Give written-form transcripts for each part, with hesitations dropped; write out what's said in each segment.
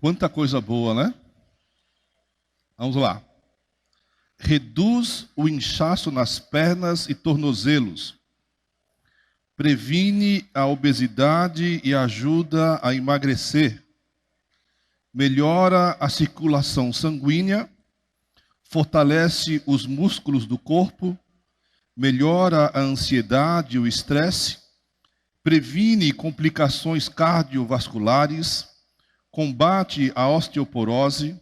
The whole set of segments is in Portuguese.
Quanta coisa boa, né? Vamos lá. Reduz o inchaço nas pernas e tornozelos. Previne a obesidade e ajuda a emagrecer. Melhora a circulação sanguínea. Fortalece os músculos do corpo. Melhora a ansiedade e o estresse. Previne complicações cardiovasculares. Combate a osteoporose.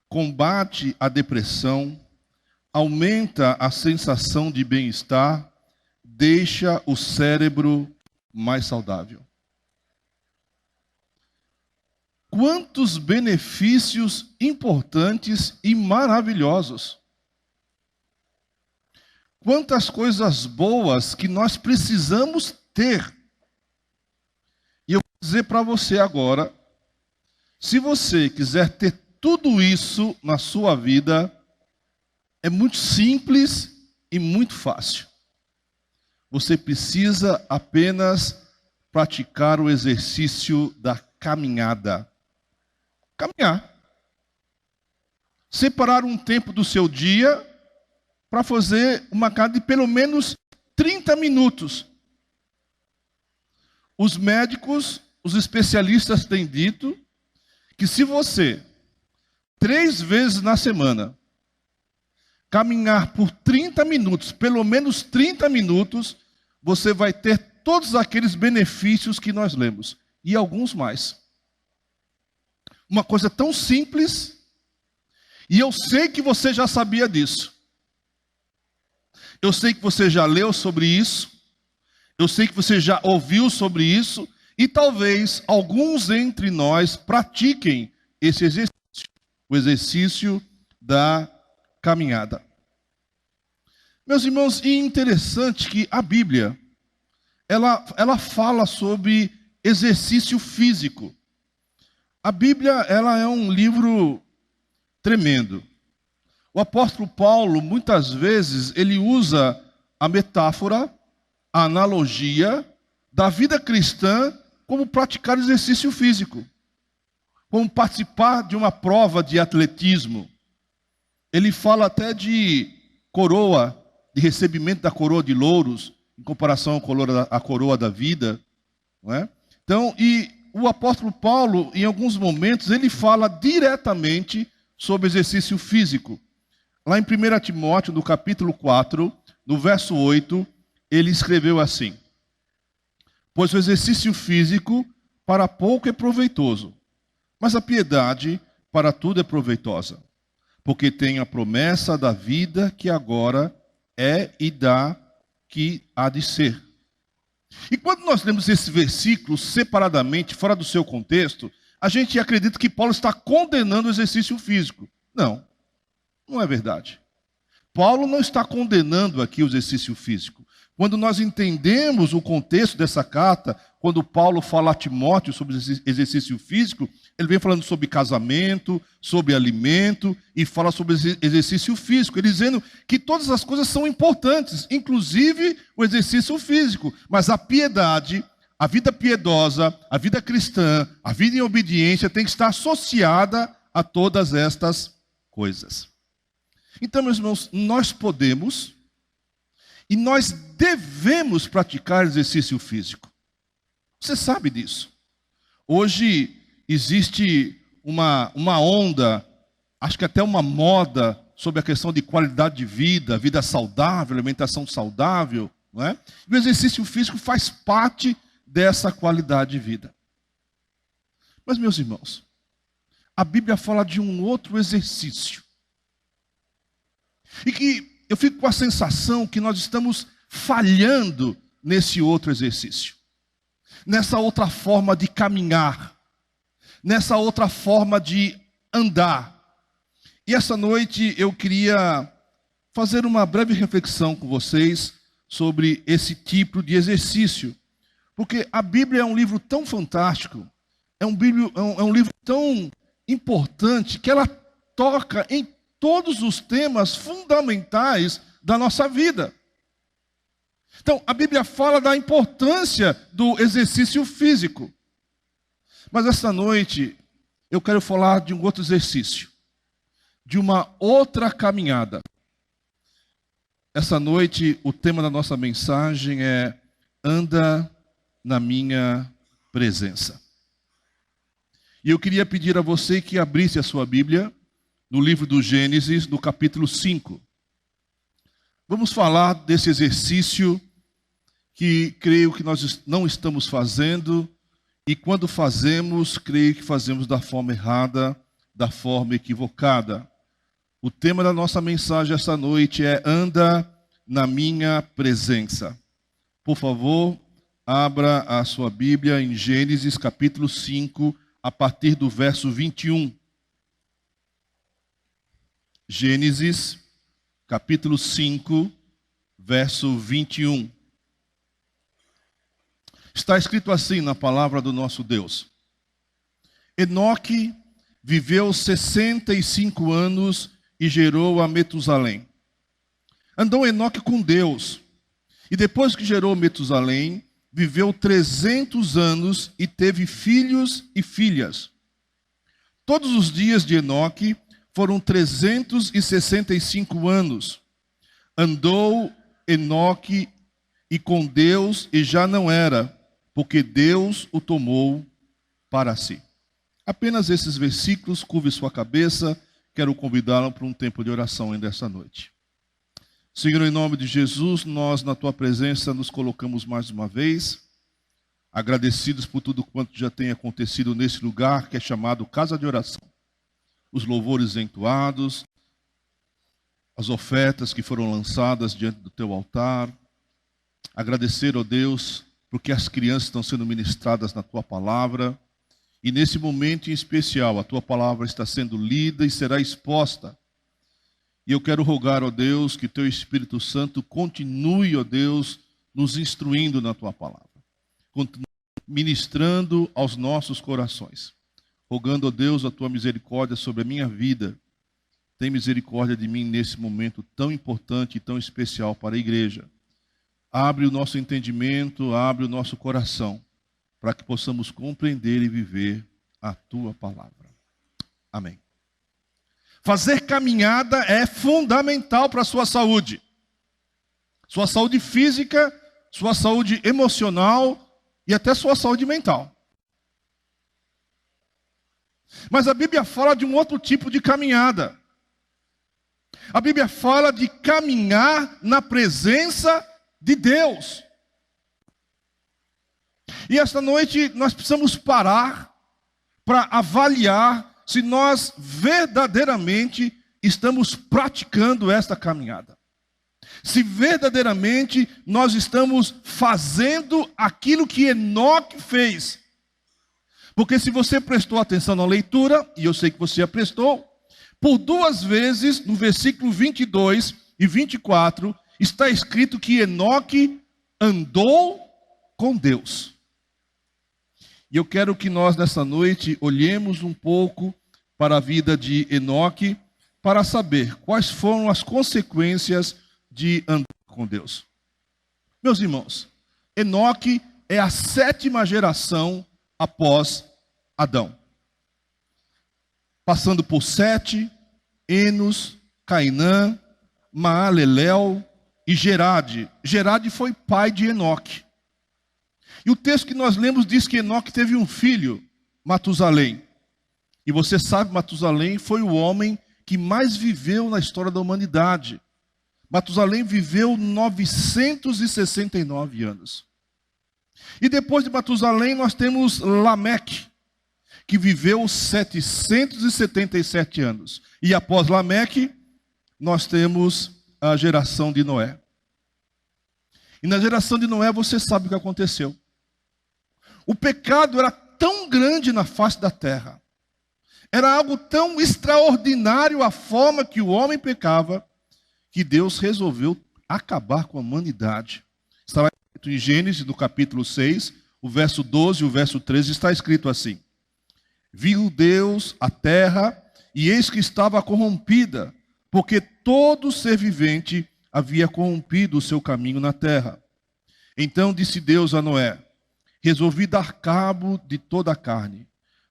Combate a depressão. Aumenta a sensação de bem-estar. Deixa o cérebro mais saudável. Quantos benefícios importantes e maravilhosos. Quantas coisas boas que nós precisamos ter. E eu vou dizer para você agora, se você quiser ter tudo isso na sua vida, é muito simples e muito fácil. Você precisa apenas praticar o exercício da caminhada. Caminhar. Separar um tempo do seu dia para fazer uma caminhada de pelo menos 30 minutos. Os médicos, os especialistas têm dito que se você 3 vezes na semana caminhar por 30 minutos, pelo menos 30 minutos, você vai ter todos aqueles benefícios que nós lemos. E alguns mais. Uma coisa tão simples, e eu sei que você já sabia disso. Eu sei que você já leu sobre isso. Eu sei que você já ouviu sobre isso. E talvez alguns entre nós pratiquem esse exercício. O exercício da caminhada. Meus irmãos, e interessante que a Bíblia, ela fala sobre exercício físico. A Bíblia, ela é um livro tremendo. O apóstolo Paulo, muitas vezes, ele usa a metáfora, a analogia da vida cristã como praticar exercício físico. Como participar de uma prova de atletismo. Ele fala até de coroa, de recebimento da coroa de louros, em comparação à coroa da vida. Não é? Então, e o apóstolo Paulo, em alguns momentos, ele fala diretamente sobre exercício físico. Lá em 1 Timóteo, no capítulo 4, no verso 8, ele escreveu assim: pois o exercício físico para pouco é proveitoso, mas a piedade para tudo é proveitosa, porque tem a promessa da vida que agora é e da que há de ser. E quando nós lemos esse versículo separadamente, fora do seu contexto, a gente acredita que Paulo está condenando o exercício físico. Não, não é verdade. Paulo não está condenando aqui o exercício físico. Quando nós entendemos o contexto dessa carta, quando Paulo fala a Timóteo sobre exercício físico, ele vem falando sobre casamento, sobre alimento e fala sobre exercício físico. Ele dizendo que todas as coisas são importantes, inclusive o exercício físico. Mas a piedade, a vida piedosa, a vida cristã, a vida em obediência tem que estar associada a todas estas coisas. Então, meus irmãos, nós podemos e nós devemos praticar exercício físico. Você sabe disso. Hoje existe uma onda, acho que até uma moda, sobre a questão de qualidade de vida saudável, alimentação saudável. Não é? E o exercício físico faz parte dessa qualidade de vida. Mas, meus irmãos, a Bíblia fala de um outro exercício. E que eu fico com a sensação que nós estamos falhando nesse outro exercício. Nessa outra forma de caminhar. Nessa outra forma de andar. E essa noite eu queria fazer uma breve reflexão com vocês sobre esse tipo de exercício. Porque a Bíblia é um livro tão fantástico, é um livro tão importante, que ela toca em todos os temas fundamentais da nossa vida. Então, a Bíblia fala da importância do exercício físico. Mas esta noite, eu quero falar de um outro exercício, de uma outra caminhada. Essa noite, o tema da nossa mensagem é: anda na minha presença. E eu queria pedir a você que abrisse a sua Bíblia no livro do Gênesis, no capítulo 5. Vamos falar desse exercício que creio que nós não estamos fazendo, e quando fazemos, creio que fazemos da forma errada, da forma equivocada. O tema da nossa mensagem esta noite é: anda na minha presença. Por favor, abra a sua Bíblia em Gênesis capítulo 5, a partir do verso 21. Gênesis capítulo 5, verso 21. Está escrito assim na palavra do nosso Deus: Enoque viveu 65 anos e gerou a Metusalém. Andou Enoque com Deus, e depois que gerou Metusalém, viveu 300 anos e teve filhos e filhas. Todos os dias de Enoque foram 365 anos. Andou Enoque e com Deus, e já não era, porque Deus o tomou para si. Apenas esses versículos, curve sua cabeça, quero convidá-lo para um tempo de oração ainda esta noite. Senhor, em nome de Jesus, nós na Tua presença nos colocamos mais uma vez, agradecidos por tudo quanto já tem acontecido nesse lugar que é chamado Casa de Oração. Os louvores entoados, as ofertas que foram lançadas diante do Teu altar. Agradecer, ó Deus, porque as crianças estão sendo ministradas na Tua palavra. E nesse momento em especial, a Tua palavra está sendo lida e será exposta. E eu quero rogar, ó Deus, que Teu Espírito Santo continue, ó Deus, nos instruindo na Tua palavra. Continue ministrando aos nossos corações. Rogando, ó Deus, a Tua misericórdia sobre a minha vida. Tem misericórdia de mim nesse momento tão importante e tão especial para a igreja. Abre o nosso entendimento, abre o nosso coração, para que possamos compreender e viver a Tua palavra. Amém. Fazer caminhada é fundamental para a sua saúde. Sua saúde física, sua saúde emocional e até sua saúde mental. Mas a Bíblia fala de um outro tipo de caminhada. A Bíblia fala de caminhar na presença de Deus. E esta noite nós precisamos parar para avaliar se nós verdadeiramente estamos praticando esta caminhada. Se verdadeiramente nós estamos fazendo aquilo que Enoque fez. Porque se você prestou atenção na leitura, e eu sei que você a prestou, por duas vezes, no versículo 22 e 24, está escrito que Enoque andou com Deus. E eu quero que nós, nessa noite, olhemos um pouco para a vida de Enoque, para saber quais foram as consequências de andar com Deus. Meus irmãos, Enoque é a 7ª geração após Adão. Passando por Sete, Enos, Cainã, Maalalel e Gerade. Gerade foi pai de Enoque. E o texto que nós lemos diz que Enoque teve um filho, Matusalém. E você sabe, Matusalém foi o homem que mais viveu na história da humanidade. Matusalém viveu 969 anos. E depois de Matusalém nós temos Lameque, que viveu 777 anos. E após Lameque, nós temos a geração de Noé. E na geração de Noé você sabe o que aconteceu. O pecado era tão grande na face da terra. Era algo tão extraordinário a forma que o homem pecava, que Deus resolveu acabar com a humanidade. Está lá escrito em Gênesis, no capítulo 6, o verso 12 e o verso 13, está escrito assim: Viu Deus a terra, e eis que estava corrompida, porque todo ser vivente havia corrompido o seu caminho na terra. Então disse Deus a Noé: Resolvi dar cabo de toda a carne,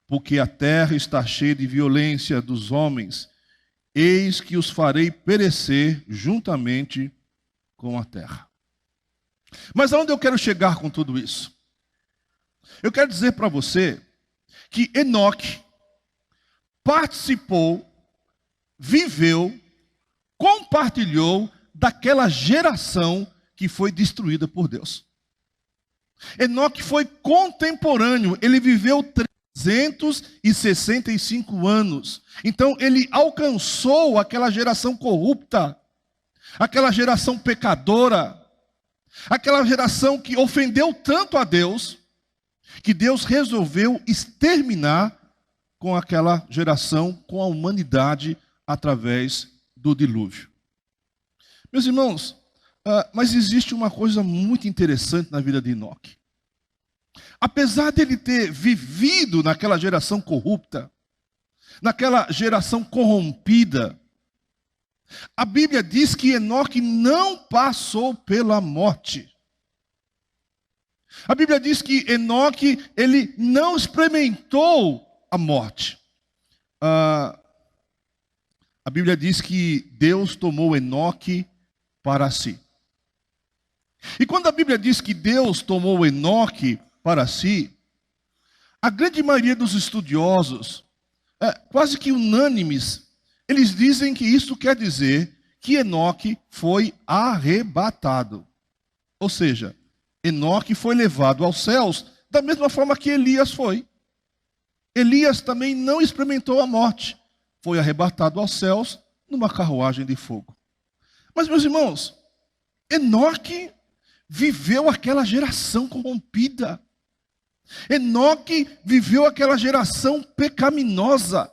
porque a terra está cheia de violência dos homens, eis que os farei perecer juntamente com a terra. Mas aonde eu quero chegar com tudo isso? Eu quero dizer para você que Enoque participou, viveu, compartilhou daquela geração que foi destruída por Deus. Enoque foi contemporâneo, ele viveu 365 anos. Então ele alcançou aquela geração corrupta, aquela geração pecadora, aquela geração que ofendeu tanto a Deus, que Deus resolveu exterminar com aquela geração, com a humanidade, através do dilúvio. Meus irmãos, mas existe uma coisa muito interessante na vida de Enoque. Apesar dele ter vivido naquela geração corrupta, naquela geração corrompida, a Bíblia diz que Enoque não passou pela morte. A Bíblia diz que Enoque, ele não experimentou a morte. A Bíblia diz que Deus tomou Enoque para si. E quando a Bíblia diz que Deus tomou Enoque para si, a grande maioria dos estudiosos, quase que unânimes, eles dizem que isso quer dizer que Enoque foi arrebatado. Ou seja, Enoque foi levado aos céus da mesma forma que Elias foi. Elias também não experimentou a morte. Foi arrebatado aos céus numa carruagem de fogo. Mas, meus irmãos, Enoque viveu aquela geração corrompida. Enoque viveu aquela geração pecaminosa.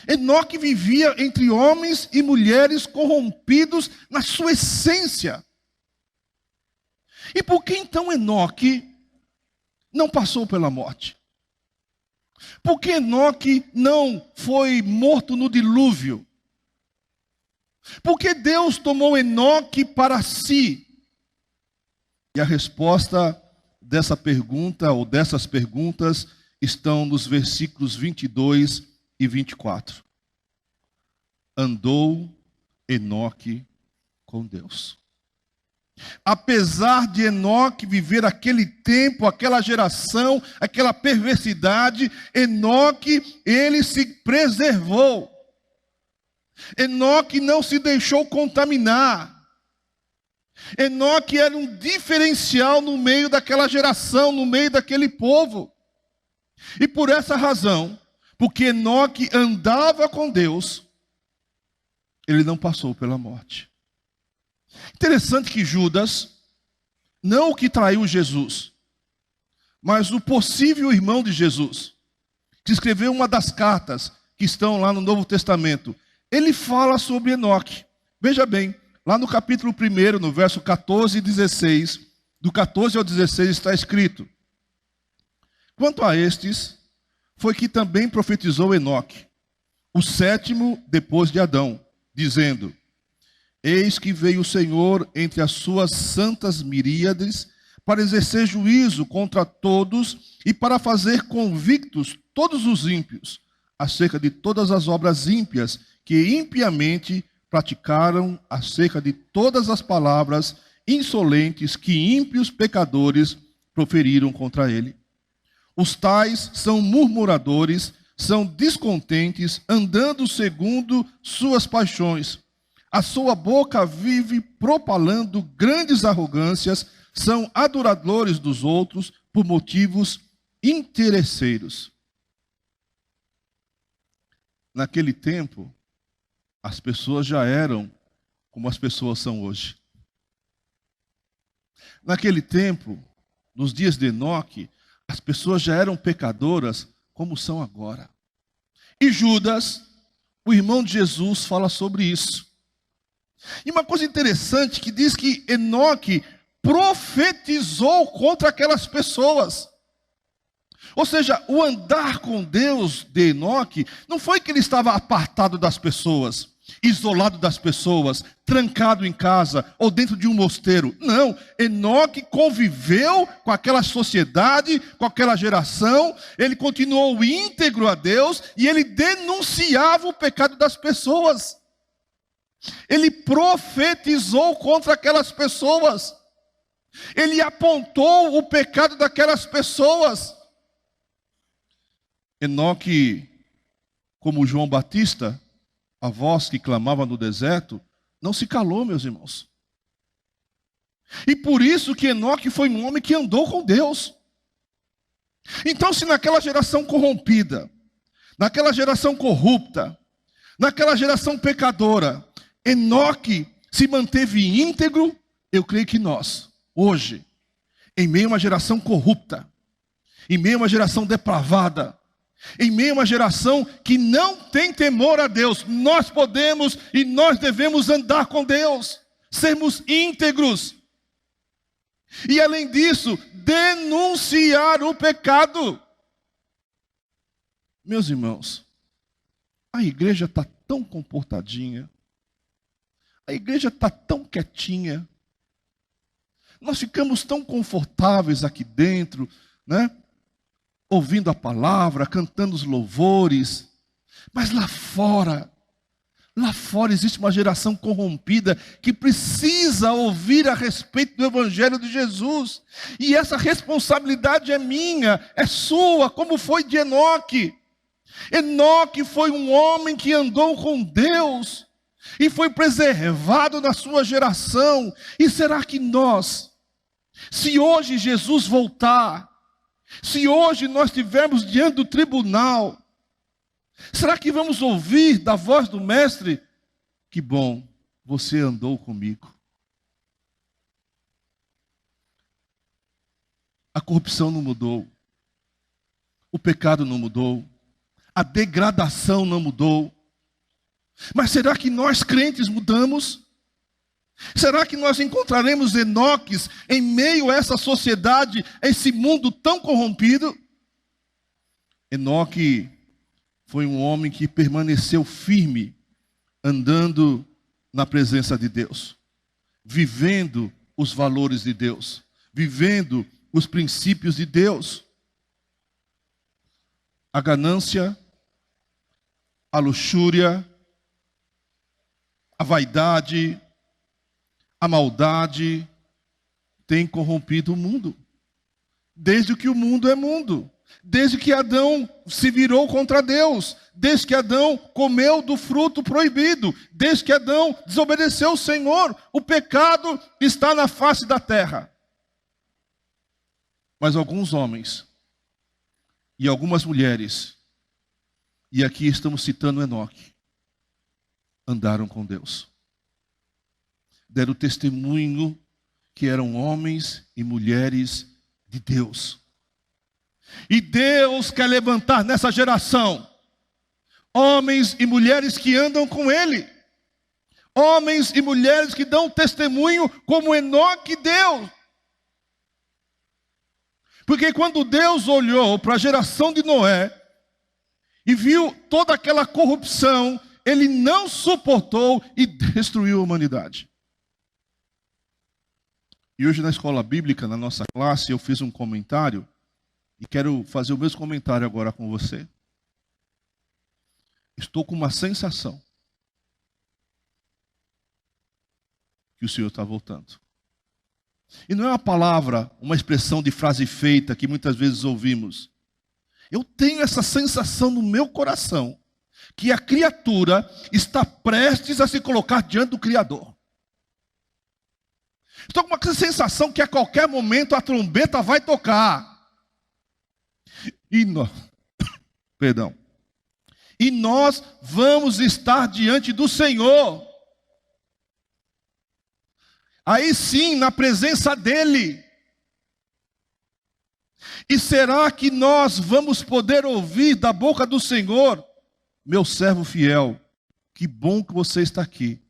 Enoque vivia entre homens e mulheres corrompidos na sua essência. E por que então Enoque não passou pela morte? Por que Enoque não foi morto no dilúvio? Por que Deus tomou Enoque para si? E a resposta dessa pergunta, ou dessas perguntas, estão nos versículos 22 e 24. Andou Enoque com Deus. Apesar de Enoque viver aquele tempo, aquela geração, aquela perversidade, Enoque, ele se preservou. Enoque não se deixou contaminar. Enoque era um diferencial no meio daquela geração, no meio daquele povo. E por essa razão, porque Enoque andava com Deus, ele não passou pela morte. Interessante que Judas, não o que traiu Jesus, mas o possível irmão de Jesus, que escreveu uma das cartas que estão lá no Novo Testamento, ele fala sobre Enoque. Veja bem, lá no capítulo 1, no verso 14 e 16, do 14 ao 16 está escrito: quanto a estes, foi que também profetizou Enoque, o sétimo depois de Adão, dizendo: eis que veio o Senhor entre as suas santas miríades, para exercer juízo contra todos e para fazer convictos todos os ímpios, acerca de todas as obras ímpias que impiamente praticaram, acerca de todas as palavras insolentes que ímpios pecadores proferiram contra ele. Os tais são murmuradores, são descontentes, andando segundo suas paixões. A sua boca vive propalando grandes arrogâncias, são adoradores dos outros por motivos interesseiros. Naquele tempo, as pessoas já eram como as pessoas são hoje. Naquele tempo, nos dias de Enoque, as pessoas já eram pecadoras como são agora. E Judas, o irmão de Jesus, fala sobre isso. E uma coisa interessante que diz que Enoque profetizou contra aquelas pessoas. Ou seja, o andar com Deus de Enoque não foi que ele estava apartado das pessoas, isolado das pessoas, trancado em casa ou dentro de um mosteiro. Não, Enoque conviveu com aquela sociedade, com aquela geração, ele continuou íntegro a Deus e ele denunciava o pecado das pessoas. Ele profetizou contra aquelas pessoas. Ele apontou o pecado daquelas pessoas. Enoque, como João Batista, a voz que clamava no deserto, não se calou, meus irmãos. E por isso que Enoque foi um homem que andou com Deus. Então, se naquela geração corrompida, naquela geração corrupta, naquela geração pecadora, Enoque se manteve íntegro, eu creio que nós, hoje, em meio a uma geração corrupta, em meio a uma geração depravada, em meio a uma geração que não tem temor a Deus, nós podemos e nós devemos andar com Deus, sermos íntegros. E além disso, denunciar o pecado. Meus irmãos, a igreja está tão comportadinha, a igreja está tão quietinha, nós ficamos tão confortáveis aqui dentro, né? Ouvindo a palavra, cantando os louvores, mas lá fora existe uma geração corrompida que precisa ouvir a respeito do Evangelho de Jesus, e essa responsabilidade é minha, é sua, como foi de Enoque. Enoque foi um homem que andou com Deus, e foi preservado na sua geração. E será que nós, se hoje Jesus voltar, se hoje nós estivermos diante do tribunal, será que vamos ouvir da voz do Mestre: que bom, você andou comigo? A corrupção não mudou, o pecado não mudou, a degradação não mudou. Mas será que nós crentes mudamos? Será que nós encontraremos Enoques em meio a essa sociedade, a esse mundo tão corrompido? Enoque foi um homem que permaneceu firme, andando na presença de Deus, vivendo os valores de Deus, vivendo os princípios de Deus. A ganância, a luxúria, a vaidade, a maldade tem corrompido o mundo. Desde que o mundo é mundo. Desde que Adão se virou contra Deus. Desde que Adão comeu do fruto proibido. Desde que Adão desobedeceu o Senhor. O pecado está na face da terra. Mas alguns homens e algumas mulheres, e aqui estamos citando Enoque, andaram com Deus. Deram testemunho que eram homens e mulheres de Deus. E Deus quer levantar nessa geração homens e mulheres que andam com Ele. Homens e mulheres que dão testemunho como Enoque deu. Porque quando Deus olhou para a geração de Noé e viu toda aquela corrupção, Ele não suportou e destruiu a humanidade. E hoje na escola bíblica, na nossa classe, eu fiz um comentário e quero fazer o mesmo comentário agora com você. Estou com uma sensação que o Senhor está voltando. E não é uma palavra, uma expressão de frase feita que muitas vezes ouvimos. Eu tenho essa sensação no meu coração que a criatura está prestes a se colocar diante do Criador. Estou com uma sensação que a qualquer momento a trombeta vai tocar. E nós vamos estar diante do Senhor. Aí sim, na presença dEle. E será que nós vamos poder ouvir da boca do Senhor: meu servo fiel, que bom que você está aqui,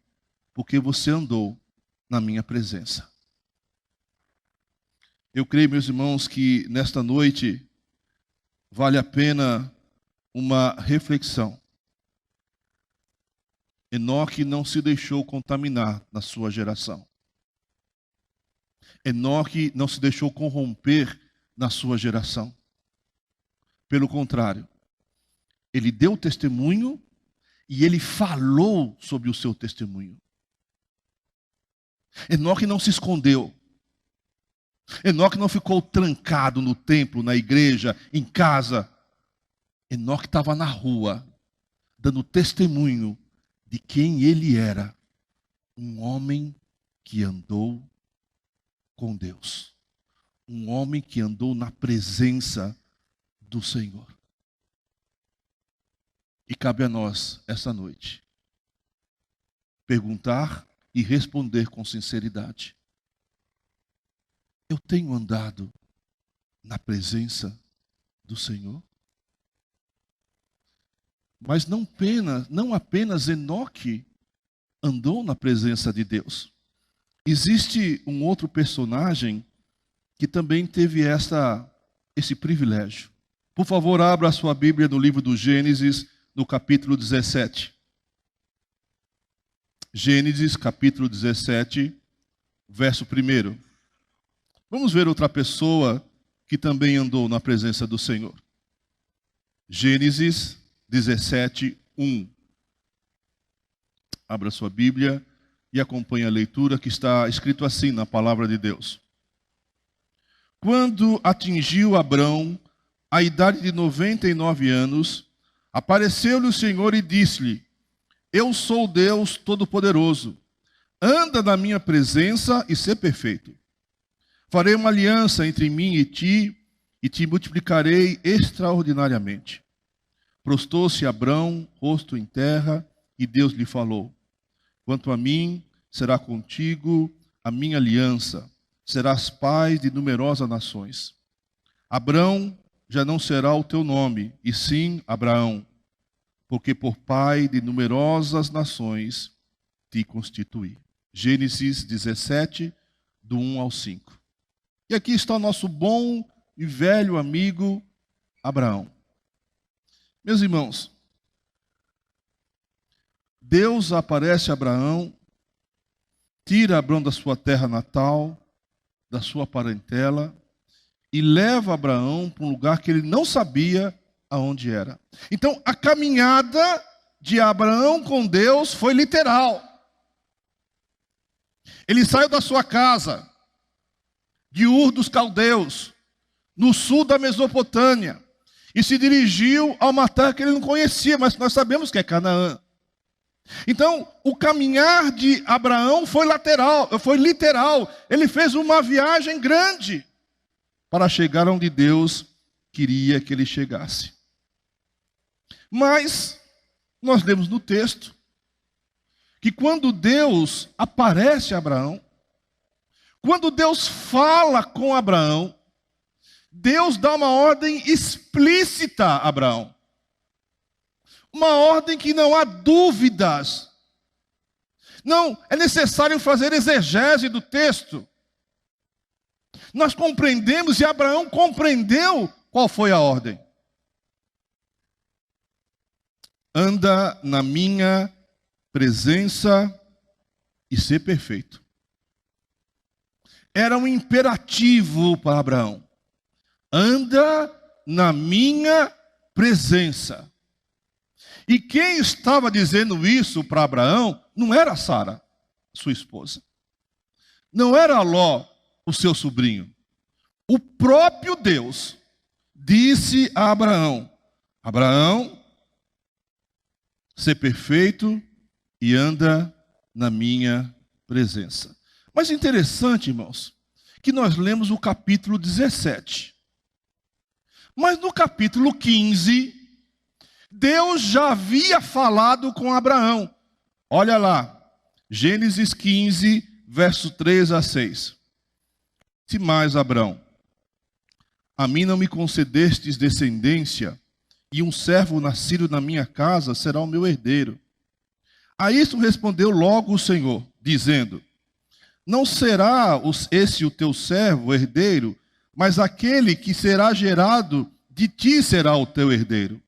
porque você andou na minha presença. Eu creio, meus irmãos, que nesta noite vale a pena uma reflexão. Enoque não se deixou contaminar na sua geração. Enoque não se deixou corromper na sua geração. Pelo contrário, ele deu testemunho e ele falou sobre o seu testemunho. Enoque não se escondeu. Enoque não ficou trancado no templo, na igreja, em casa. Enoque estava na rua, dando testemunho de quem ele era. Um homem que andou com Deus. Um homem que andou na presença do Senhor. E cabe a nós, essa noite, perguntar e responder com sinceridade. Eu tenho andado na presença do Senhor? Mas não apenas Enoque andou na presença de Deus. Existe um outro personagem que também teve esse privilégio. Por favor, abra a sua Bíblia no livro do Gênesis, no capítulo 17. Gênesis, capítulo 17, verso 1. Vamos ver outra pessoa que também andou na presença do Senhor. Gênesis 17, 1. Abra sua Bíblia e acompanhe a leitura, que está escrito assim na palavra de Deus. Quando atingiu Abrão a idade de 99 anos, apareceu-lhe o Senhor e disse-lhe: Eu sou Deus Todo-Poderoso. Anda na minha presença e sê perfeito. Farei uma aliança entre mim e te multiplicarei extraordinariamente. Prostou-se Abrão, rosto em terra, e Deus lhe falou: Quanto a mim, será contigo a minha aliança. Serás pai de numerosas nações. Abrão já não será o teu nome, e sim Abraão, porque por pai de numerosas nações te constituí. Gênesis 17, do 1 ao 5. E aqui está o nosso bom e velho amigo Abraão. Meus irmãos, Deus aparece a Abraão, tira Abraão da sua terra natal, da sua parentela, e leva Abraão para um lugar que ele não sabia aonde era. Então, a caminhada de Abraão com Deus foi literal. Ele saiu da sua casa, de Ur dos Caldeus, no sul da Mesopotâmia, e se dirigiu a uma terra que ele não conhecia, mas nós sabemos que é Canaã. Então, o caminhar de Abraão foi literal. Ele fez uma viagem grande para chegar onde Deus queria que ele chegasse. Mas nós lemos no texto que quando Deus aparece a Abraão, quando Deus fala com Abraão, Deus dá uma ordem explícita a Abraão. Uma ordem que não há dúvidas. Não é necessário fazer exegese do texto. Nós compreendemos e Abraão compreendeu qual foi a ordem. Anda na minha presença e ser perfeito. Era um imperativo para Abraão. Anda na minha presença. E quem estava dizendo isso para Abraão não era Sara, sua esposa. Não era Ló, o seu sobrinho. O próprio Deus disse a Abraão: Abraão, ser perfeito e anda na minha presença. Mas interessante, irmãos, que nós lemos o capítulo 17. Mas no capítulo 15, Deus já havia falado com Abraão. Olha lá, Gênesis 15, verso 3 a 6. Se mais, Abraão, a mim não me concedestes descendência, e um servo nascido na minha casa será o meu herdeiro. A isso respondeu logo o Senhor, dizendo: Não será esse o teu servo herdeiro, mas aquele que será gerado de ti será o teu herdeiro.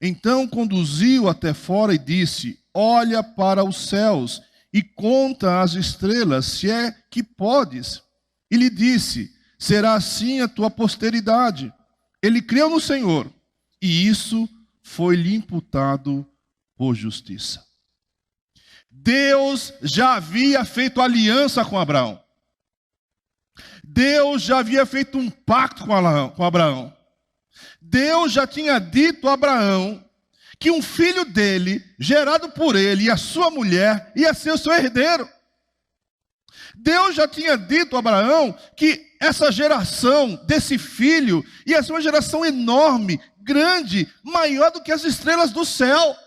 Então conduziu até fora e disse: olha para os céus e conta as estrelas, se é que podes. E lhe disse: será assim a tua posteridade. Ele creu no Senhor, e isso foi-lhe imputado por justiça. Deus já havia feito aliança com Abraão. Deus já havia feito um pacto com Abraão. Deus já tinha dito a Abraão que um filho dele, gerado por ele e a sua mulher, ia ser o seu herdeiro. Deus já tinha dito a Abraão que essa geração desse filho ia ser uma geração enorme, grande, maior do que as estrelas do céu.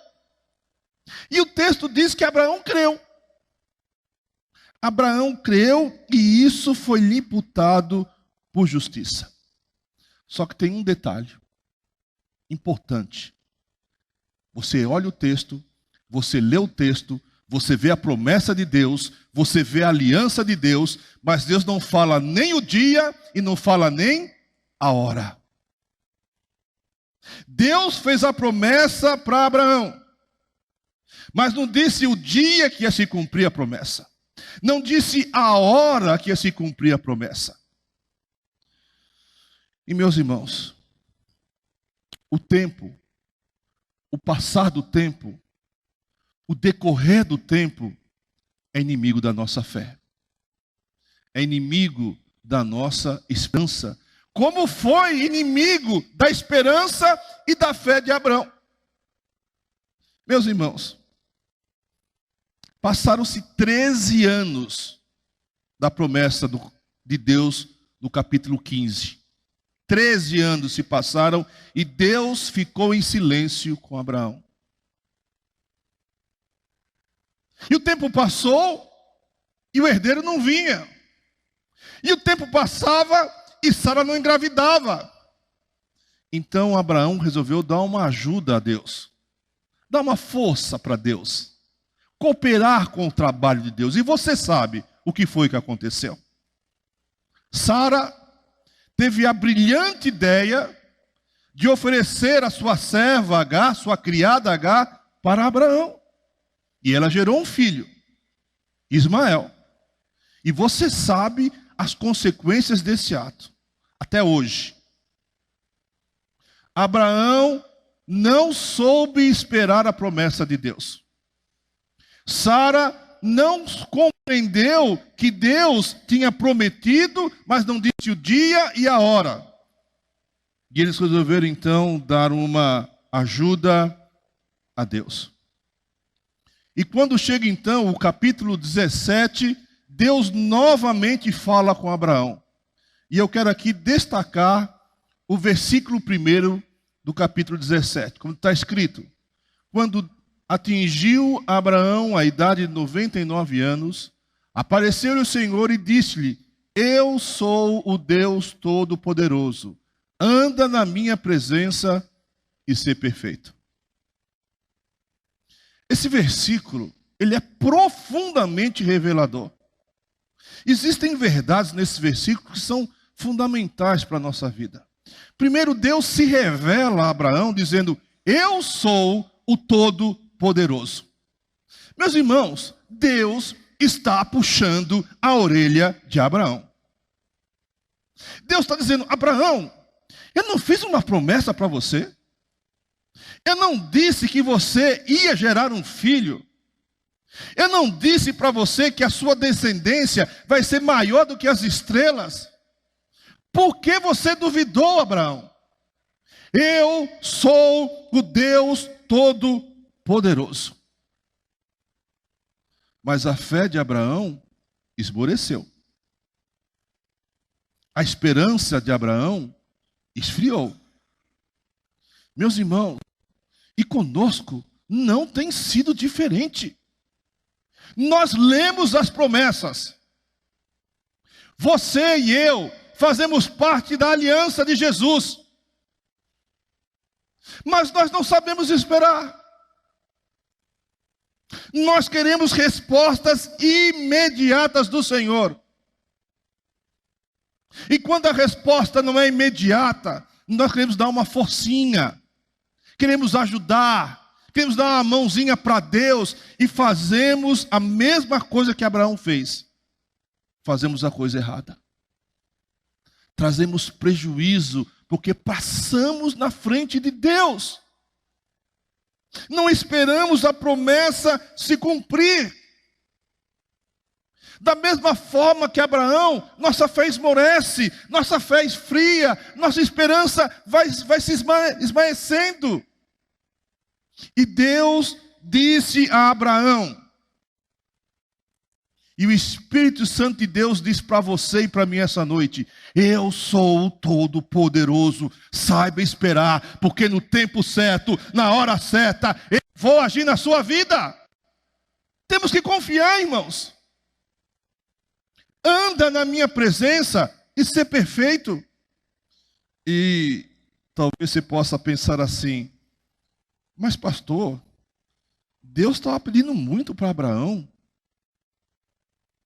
E o texto diz que Abraão creu. Abraão creu e isso foi lhe imputado por justiça. Só que tem um detalhe importante. Você olha o texto, você lê o texto, você vê a promessa de Deus, você vê a aliança de Deus, mas Deus não fala nem o dia e não fala nem a hora. Deus fez a promessa para Abraão, mas não disse o dia que ia se cumprir a promessa. Não disse a hora que ia se cumprir a promessa. E meus irmãos, o tempo, o passar do tempo, o decorrer do tempo é inimigo da nossa fé. É inimigo da nossa esperança. Como foi inimigo da esperança e da fé de Abraão. Meus irmãos, passaram-se 13 anos da promessa de Deus no capítulo 15. 13 anos se passaram e Deus ficou em silêncio com Abraão. E o tempo passou e o herdeiro não vinha. E o tempo passava e Sara não engravidava. Então Abraão resolveu dar uma ajuda a Deus. Dar uma força para Deus. Cooperar com o trabalho de Deus. E você sabe o que foi que aconteceu. Sara teve a brilhante ideia de oferecer a sua serva Agar, sua criada Agar, para Abraão. E ela gerou um filho, Ismael. E você sabe as consequências desse ato, até hoje. Abraão não soube esperar a promessa de Deus. Sara não compreendeu que Deus tinha prometido, mas não disse o dia e a hora. E eles resolveram então dar uma ajuda a Deus. E quando chega então o capítulo 17, Deus novamente fala com Abraão. E eu quero aqui destacar o versículo 1 do capítulo 17, como está escrito. Quando atingiu Abraão a idade de 99 anos, apareceu-lhe o Senhor e disse-lhe: eu sou o Deus Todo-Poderoso, anda na minha presença e ser perfeito. Esse versículo, ele é profundamente revelador. Existem verdades nesse versículo que são fundamentais para a nossa vida. Primeiro, Deus se revela a Abraão dizendo: eu sou o Todo-Poderoso. Meus irmãos, Deus está puxando a orelha de Abraão. Deus está dizendo: Abraão, eu não fiz uma promessa para você? Eu não disse que você ia gerar um filho? Eu não disse para você que a sua descendência vai ser maior do que as estrelas? Por que você duvidou, Abraão? Eu sou o Deus Todo-Poderoso. Mas a fé de Abraão esmoreceu. A esperança de Abraão esfriou. Meus irmãos, e conosco não tem sido diferente. Nós lemos as promessas. Você e eu fazemos parte da aliança de Jesus. Mas nós não sabemos esperar. Nós queremos respostas imediatas do Senhor. E quando a resposta não é imediata, nós queremos dar uma forcinha. Queremos ajudar, queremos dar uma mãozinha para Deus e fazemos a mesma coisa que Abraão fez. Fazemos a coisa errada. Trazemos prejuízo porque passamos na frente de Deus. Não esperamos a promessa se cumprir. Da mesma forma que Abraão, nossa fé esmorece, nossa fé esfria, nossa esperança vai se esmaecendo. E Deus disse a Abraão, e o Espírito Santo de Deus diz para você e para mim essa noite: eu sou o Todo-Poderoso, saiba esperar, porque no tempo certo, na hora certa, eu vou agir na sua vida. Temos que confiar, irmãos. Anda na minha presença e ser perfeito. E talvez você possa pensar assim: mas pastor, Deus estava pedindo muito para Abraão.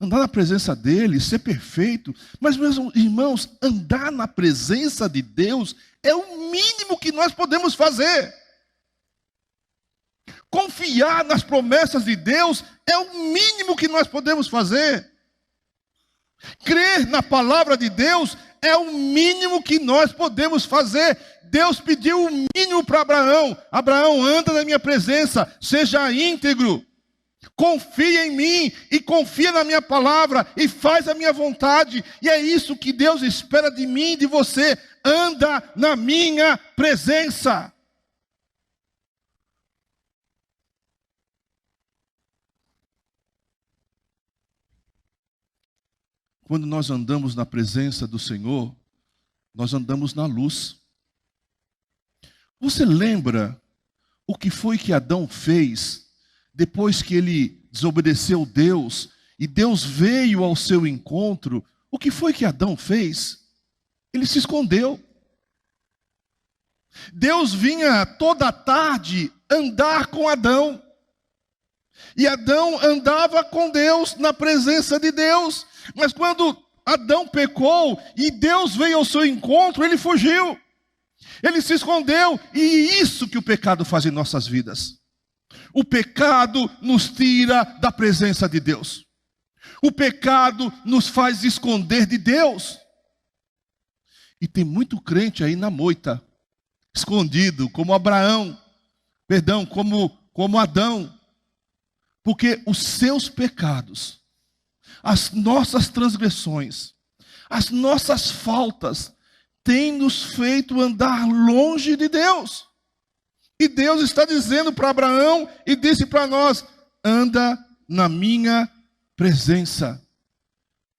Andar na presença dele, ser perfeito. Mas, meus irmãos, andar na presença de Deus é o mínimo que nós podemos fazer. Confiar nas promessas de Deus é o mínimo que nós podemos fazer. Crer na palavra de Deus é o mínimo que nós podemos fazer. Deus pediu o mínimo para Abraão. Abraão, anda na minha presença, seja íntegro. Confia em mim e confia na minha palavra e faz a minha vontade. E é isso que Deus espera de mim e de você. Anda na minha presença. Quando nós andamos na presença do Senhor, nós andamos na luz. Você lembra o que foi que Adão fez depois que ele desobedeceu Deus e Deus veio ao seu encontro? O que foi que Adão fez? Ele se escondeu. Deus vinha toda tarde andar com Adão. E Adão andava com Deus, na presença de Deus. Mas quando Adão pecou e Deus veio ao seu encontro, ele fugiu. Ele se escondeu. E isso que o pecado faz em nossas vidas. O pecado nos tira da presença de Deus. O pecado nos faz esconder de Deus. E tem muito crente aí na moita, escondido, como Adão. Porque os seus pecados, as nossas transgressões, as nossas faltas, têm nos feito andar longe de Deus. E Deus está dizendo para Abraão e disse para nós: anda na minha presença.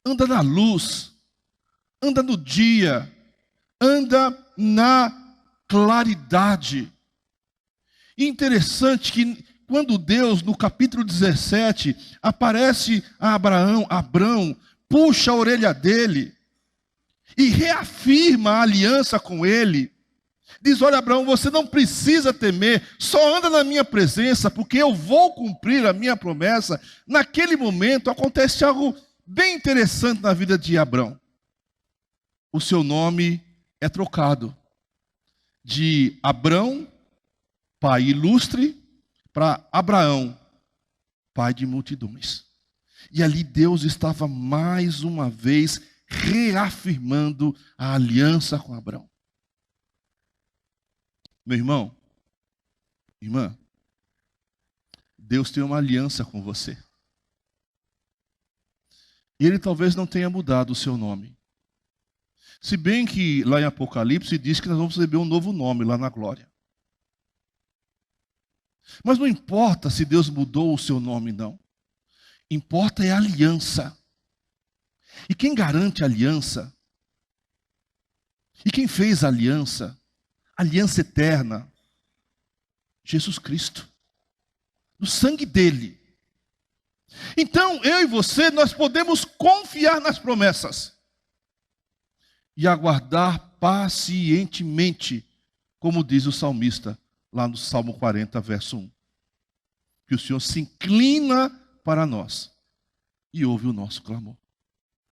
Anda na luz. Anda no dia. Anda na claridade. E interessante que quando Deus, no capítulo 17, aparece a Abrão, puxa a orelha dele e reafirma a aliança com ele. Diz: olha, Abraão, você não precisa temer, só anda na minha presença, porque eu vou cumprir a minha promessa. Naquele momento acontece algo bem interessante na vida de Abrão. O seu nome é trocado de Abrão, pai ilustre, para Abraão, pai de multidões. E ali Deus estava mais uma vez reafirmando a aliança com Abraão. Meu irmão, irmã, Deus tem uma aliança com você. E Ele talvez não tenha mudado o seu nome. Se bem que lá em Apocalipse diz que nós vamos receber um novo nome lá na glória. Mas não importa se Deus mudou o seu nome, não. Importa é a aliança. E quem garante a aliança? E quem fez a aliança? Aliança eterna. Jesus Cristo. No sangue dele. Então, eu e você, nós podemos confiar nas promessas. E aguardar pacientemente, como diz o salmista, lá no Salmo 40, verso 1. Que o Senhor se inclina para nós e ouve o nosso clamor.